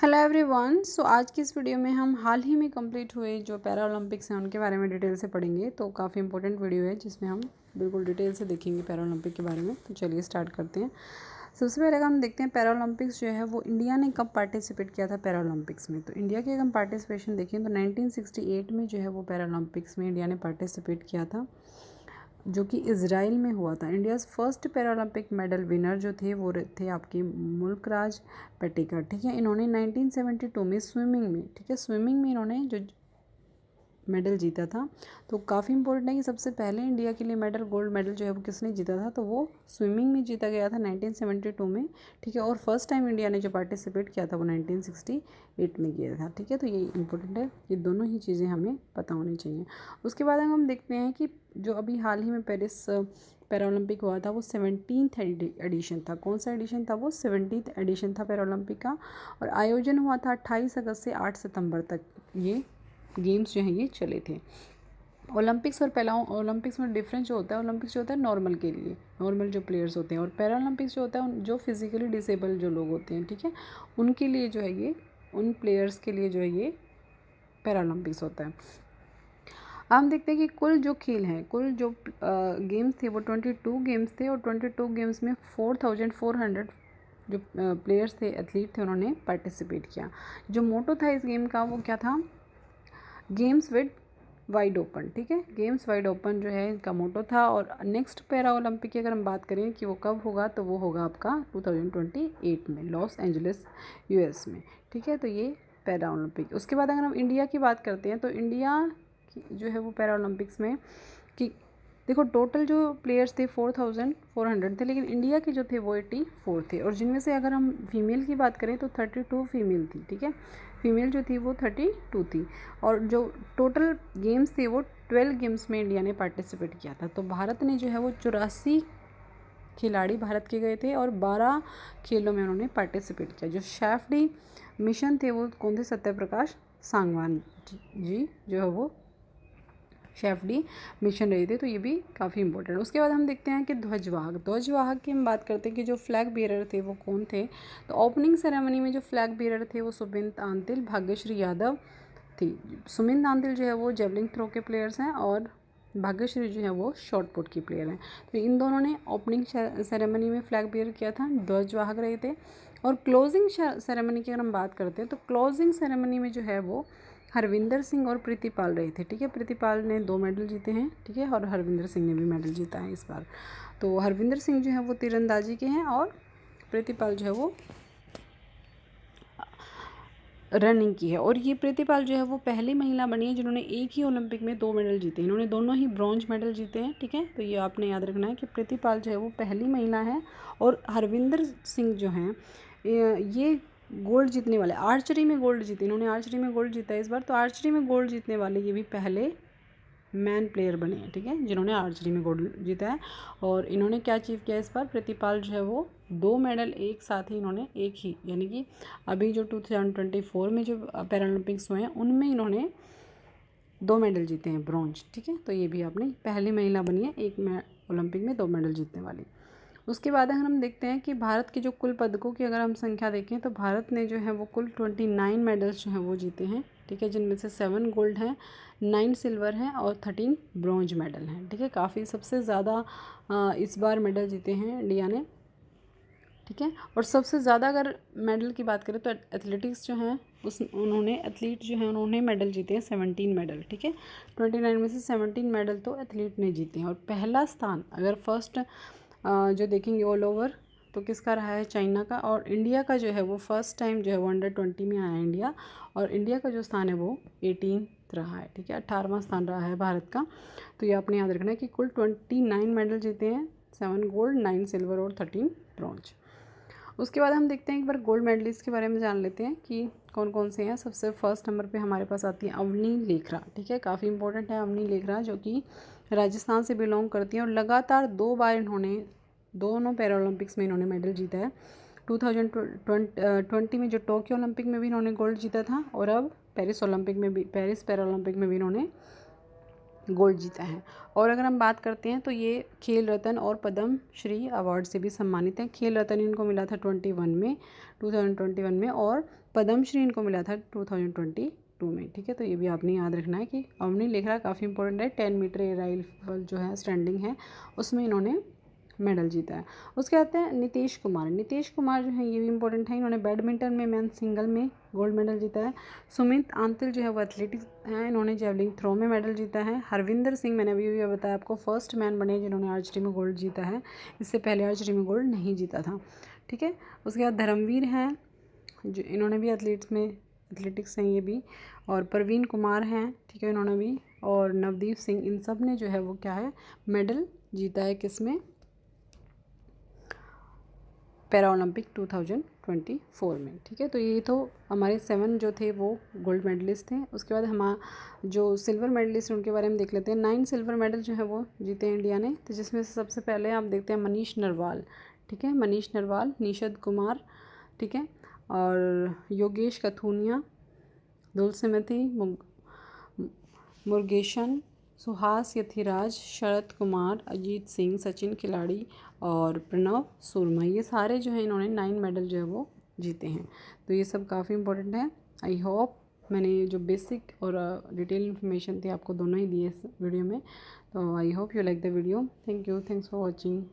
Hello everyone. सो आज की इस वीडियो में हम हाल ही में कंप्लीट हुए जो पैरा ओलंपिक्स हैं उनके बारे में डिटेल से पढ़ेंगे। तो काफ़ी इंपॉर्टेंट वीडियो है जिसमें हम बिल्कुल डिटेल से देखेंगे पैरा ओलंपिक के बारे में। तो चलिए स्टार्ट करते हैं। सबसे पहले अगर हम देखते हैं पैरा ओलंपिक्स जो है वो इंडिया ने कब पार्टिसिपेट किया था पैरा ओलंपिक्स में। तो इंडिया की अगर हम पार्टिसिपेशन देखें तो 1968 में जो है वो पैरा ओलंपिक्स में इंडिया ने पार्टिसिपेट किया था, जो कि इज़राइल में हुआ था। India's first Paralympic medal winner जो थे वो थे आपके मुल्कराज पटेकर। ठीक है, इन्होंने 1972 में स्विमिंग में, ठीक है, स्विमिंग में इन्होंने जो मेडल जीता था। तो काफ़ी इंपॉर्टेंट है कि सबसे पहले इंडिया के लिए मेडल, गोल्ड मेडल जो है वो किसने जीता था, तो वो स्विमिंग में जीता गया था 1972 में। ठीक है, और फर्स्ट टाइम इंडिया ने जो पार्टिसिपेट किया था वो 1968 में किया था। ठीक है, तो ये इंपॉर्टेंट है, ये दोनों ही चीज़ें हमें पता होनी चाहिए। उसके बाद हम देखते हैं कि जो अभी हाल ही में पेरिस पैरा ओलंपिक हुआ था वो 17th एडिशन था। कौन सा एडिशन था वो? 17th एडिशन था पैरा ओलंपिक का। और आयोजन हुआ था 28 अगस्त से 8 सितंबर तक ये गेम्स जो हैं ये चले थे। ओलंपिक्स और पैरा ओलंपिक्स में डिफरेंस जो होता है, ओलंपिक्स जो होता है नॉर्मल के लिए, नॉर्मल जो प्लेयर्स होते हैं, और पैरा ओलंपिक्स जो होता है जो फिजिकली डिसेबल जो लोग होते हैं, ठीक है, उनके लिए जो है ये, उन प्लेयर्स के लिए जो है ये पैरा ओलंपिक्स होता है। हम देखते हैं कि कुल जो खेल हैं, कुल जो गेम्स थे वो 22 गेम्स थे, और 22 गेम्स में 4400 जो प्लेयर्स थे, एथलीट थे, उन्होंने पार्टिसिपेट किया। जो मोटो था इस गेम का वो क्या था? Games with wide open. ठीक है, गेम्स वाइड ओपन जो है इनका मोटो था। और नेक्स्ट पैरा ओलंपिक की अगर हम बात करें कि वो कब होगा, तो वो होगा आपका 2028 में लॉस एंजलिस यूएस में। ठीक है, तो ये पैरा ओलंपिक। उसके बाद अगर हम इंडिया की बात करते हैं तो इंडिया जो है वो पैरा ओलंपिक्स में कि देखो टोटल जो प्लेयर्स थे 4400 थे, लेकिन इंडिया के जो थे वो 84 थे। और जिनमें से अगर हम फीमेल की बात करें तो 32 फीमेल थी। ठीक है, फीमेल जो थी वो 32 थी। और जो टोटल गेम्स थे वो 12 गेम्स में इंडिया ने पार्टिसिपेट किया था। तो भारत ने जो है वो 84 खिलाड़ी भारत के गए थे और 12 खेलों में उन्होंने पार्टिसिपेट किया। जो शेफ मिशन थे वो कौन थे? सत्यप्रकाश सांगवान जी जो है वो शेफ मिशन रहे थे। तो ये भी काफ़ी इंपॉर्टेंट है। उसके बाद हम देखते हैं कि ध्वजवाहक की हम बात करते हैं कि जो फ्लैग बियरर थे वो कौन थे। तो ओपनिंग सेरेमनी में जो फ्लैग बियरर थे वो सुमित आंतिल, भाग्यश्री यादव थी। सुमित आंतिल जो है वो जेवलिन थ्रो के प्लेयर्स हैं और भाग्यश्री जो है वो शॉर्ट पुट की प्लेयर हैं। तो इन दोनों ने ओपनिंग सेरेमनी में फ्लैग बियर किया था, ध्वजवाहक रहे थे। और क्लोजिंग सेरेमनी की अगर हम बात करते हैं तो क्लोजिंग सेरेमनी में जो है वो हरविंदर सिंह और प्रीतिपाल रहे थे। ठीक है, प्रीतिपाल ने 2 मेडल जीते हैं। ठीक है, और हरविंदर सिंह ने भी मेडल जीता है इस बार। तो हरविंदर सिंह जो है वो तीरंदाजी के हैं और प्रीतिपाल जो है वो रनिंग की है। और ये प्रीतिपाल जो है वो पहली महिला बनी है जिन्होंने एक ही ओलंपिक में 2 मेडल जीते। इन्होंने दोनों ही ब्रॉन्ज मेडल जीते हैं। ठीक है, तो ये आपने याद रखना है कि प्रीतिपाल जो है वो पहली महिला है। और हरविंदर सिंह जो हैं ये गोल्ड जीतने वाले, आर्चरी में गोल्ड जीते, इन्होंने आर्चरी में गोल्ड जीता है इस बार। तो आर्चरी में गोल्ड जीतने वाले ये भी पहले मैन प्लेयर बने हैं। ठीक है, जिन्होंने आर्चरी में गोल्ड जीता है। और इन्होंने क्या अचीव किया इस बार? प्रीतिपाल जो है वो 2 मेडल एक साथ ही इन्होंने, एक ही, यानी कि अभी जो 2024 में जो पैरालंपिक्स हुए हैं उनमें इन्होंने 2 मेडल जीते हैं ब्रॉन्ज। ठीक है, तो ये भी आपने, पहली महिला बनी है एक ओलंपिक में 2 मेडल जीतने वाली। उसके बाद अगर हम देखते हैं कि भारत के जो कुल पदकों की अगर हम संख्या देखें तो भारत ने जो है वो कुल 29 मेडल्स जो हैं वो जीते हैं। ठीक है, जिनमें से 7 गोल्ड हैं, 9 सिल्वर हैं और 13 ब्रॉन्ज मेडल हैं। ठीक है, काफ़ी सबसे ज़्यादा इस बार मेडल जीते हैं इंडिया ने। ठीक है, और सबसे ज़्यादा अगर मेडल की बात करें तो एथलेटिक्स जो हैं उन्होंने, एथलीट जो हैं उन्होंने मेडल जीते हैं 17 मेडल। ठीक है, 29 में से 17 मेडल तो एथलीट ने जीते हैं। और पहला स्थान अगर फर्स्ट जो देखेंगे ऑल ओवर तो किसका रहा है? चाइना का। और इंडिया का जो है वो फर्स्ट टाइम जो है वो अंडर 20 में आया इंडिया, और इंडिया का जो स्थान है वो 18 रहा है। ठीक है, 18वां स्थान रहा है भारत का। तो ये आपने याद रखना है कि कुल 29 मेडल जीते हैं, 7 गोल्ड, 9 सिल्वर और 13 ब्रॉन्ज। उसके बाद हम देखते हैं एक बार गोल्ड मेडलिस्ट के बारे में जान लेते हैं कि कौन कौन से हैं। सबसे फर्स्ट नंबर पे हमारे पास आती है अवनी लेखरा। ठीक है, काफ़ी इंपॉर्टेंट है अवनी लेखरा, जो कि राजस्थान से बिलोंग करती हैं और लगातार 2 बार इन्होंने दोनों पैरा ओलंपिक्स में इन्होंने मेडल जीता है। 2020 में जो टोक्यो ओलंपिक में भी इन्होंने गोल्ड जीता था, और अब पेरिस ओलंपिक में भी, पेरिस पैरा ओलंपिक में भी इन्होंने गोल्ड जीता है। और अगर हम बात करते हैं तो ये खेल रत्न और पद्म श्री अवार्ड से भी सम्मानित हैं। खेल रत्न इनको मिला था 2021 में और पद्म श्री इनको मिला था 2022 में। ठीक है, तो ये भी आपने याद रखना है कि अवनी लेखरा काफ़ी इंपॉर्टेंट है। 10 मीटर एयर राइफल जो है स्टैंडिंग है उसमें इन्होंने मेडल जीता है। उसके बाद हैं नीतीश कुमार जो है ये भी इंपॉर्टेंट है। इन्होंने बैडमिंटन में मेन सिंगल में गोल्ड मेडल जीता है। सुमित आंतिल जो है वो एथलेटिक्स हैं, इन्होंने जेवलिंग थ्रो में मेडल जीता है। हरविंदर सिंह, मैंने अभी भी बताया आपको, फर्स्ट मैन बने जिन्होंने आर्चरी में गोल्ड जीता है। इससे पहले आर्चरी में गोल्ड नहीं जीता था। ठीक है, उसके बाद धर्मवीर हैं जो इन्होंने भी एथलेटिक्स हैं ये भी। और प्रवीण कुमार हैं, ठीक है, इन्होंने भी। और नवदीप सिंह, इन सब ने जो है वो क्या है मेडल जीता है किसमें, पैरा ओलंपिक 2024 में। ठीक है, तो ये तो हमारे 7 जो थे वो गोल्ड मेडलिस्ट थे। उसके बाद हम जो सिल्वर मेडलिस्ट हैं उनके बारे में देख लेते हैं। 9 सिल्वर मेडल जो है वो जीते हैं इंडिया ने। तो जिसमें से सबसे पहले आप देखते हैं मनीष नरवाल। ठीक है, मनीष नरवाल, निषद कुमार, ठीक है, और योगेश कथुनिया, दुलसिमती मुरुगेशन, सुहास यथिराज, शरद कुमार, अजीत सिंह, सचिन खिलाड़ी और प्रणव सुरमा, ये सारे जो हैं इन्होंने 9 मेडल जो है वो जीते हैं। तो ये सब काफ़ी इंपॉर्टेंट है। आई होप मैंने जो बेसिक और डिटेल इन्फॉर्मेशन थी आपको दोनों ही दी है इस वीडियो में। तो I hope you like the video. Thank you, thanks for watching.